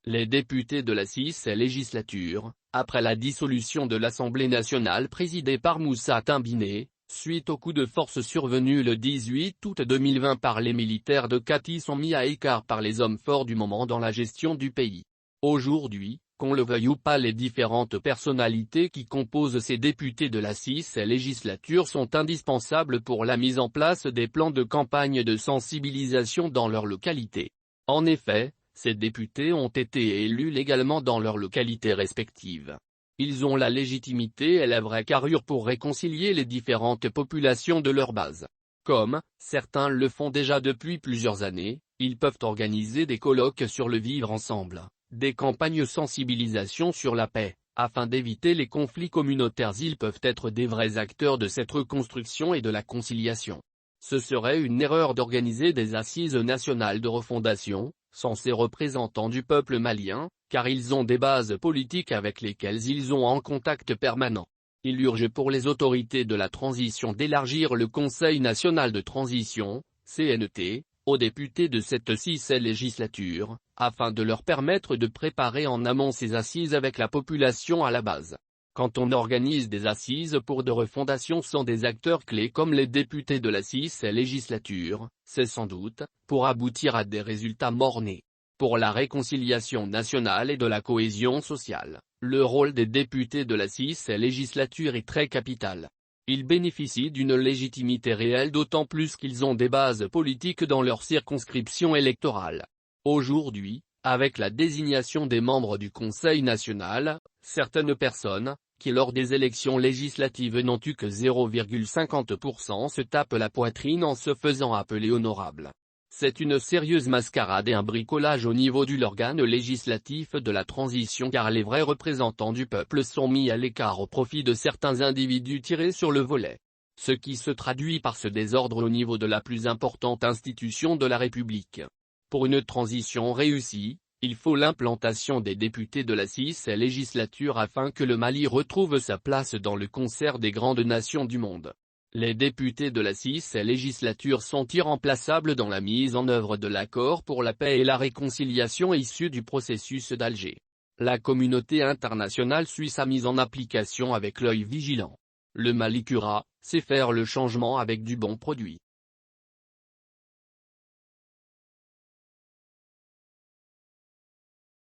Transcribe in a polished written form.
Les députés de la 6e législature, après la dissolution de l'Assemblée nationale présidée par Moussa Timbiné, suite au coup de force survenu le 18 août 2020 par les militaires de Kati, sont mis à écart par les hommes forts du moment dans la gestion du pays. Aujourd'hui, qu'on le veuille ou pas, les différentes personnalités qui composent ces députés de la 6e législature sont indispensables pour la mise en place des plans de campagne de sensibilisation dans leur localité. En effet, ces députés ont été élus légalement dans leurs localités respectives. Ils ont la légitimité et la vraie carrure pour réconcilier les différentes populations de leur base. Comme certains le font déjà depuis plusieurs années, ils peuvent organiser des colloques sur le vivre ensemble, des campagnes de sensibilisation sur la paix, afin d'éviter les conflits communautaires. Ils peuvent être des vrais acteurs de cette reconstruction et de la conciliation. Ce serait une erreur d'organiser des assises nationales de refondation, sans ces représentants du peuple malien, car ils ont des bases politiques avec lesquelles ils ont en contact permanent. Il urge pour les autorités de la transition d'élargir le Conseil national de transition, CNT, aux députés de cette 6e législature, afin de leur permettre de préparer en amont ces assises avec la population à la base. Quand on organise des assises pour de refondation sans des acteurs clés comme les députés de la 6e législature, c'est sans doute pour aboutir à des résultats mornés. Pour la réconciliation nationale et de la cohésion sociale, le rôle des députés de la 6e législature est très capital. Ils bénéficient d'une légitimité réelle, d'autant plus qu'ils ont des bases politiques dans leur circonscription électorale. Aujourd'hui, avec la désignation des membres du Conseil national, certaines personnes, qui lors des élections législatives n'ont eu que 0,50%, se tapent la poitrine en se faisant appeler honorable. C'est une sérieuse mascarade et un bricolage au niveau de l'organe législatif de la transition, car les vrais représentants du peuple sont mis à l'écart au profit de certains individus tirés sur le volet. Ce qui se traduit par ce désordre au niveau de la plus importante institution de la République. Pour une transition réussie, il faut l'implantation des députés de la 6e législature afin que le Mali retrouve sa place dans le concert des grandes nations du monde. Les députés de la 6e législature sont irremplaçables dans la mise en œuvre de l'accord pour la paix et la réconciliation issu du processus d'Alger. La communauté internationale suit sa mise en application avec l'œil vigilant. Le Mali sait faire le changement avec du bon produit.